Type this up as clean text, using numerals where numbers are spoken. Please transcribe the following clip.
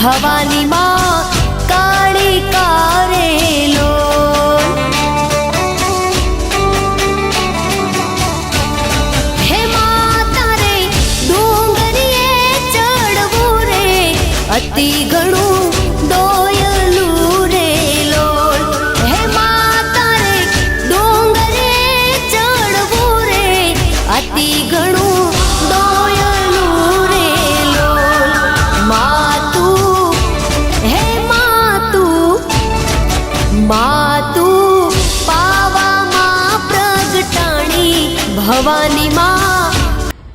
ભવાની માં કાળી કારેલો હે માતા રે ડુંગરીએ ચડવું રે અતિ ઘણું દોયલું રે લોલ હે માતા રે ડુંગરીએ ચડવું રે અતિ ઘણું દોયલું રે લોલ માતું હે માતું પાવામાં પ્રગટાણી ભવાની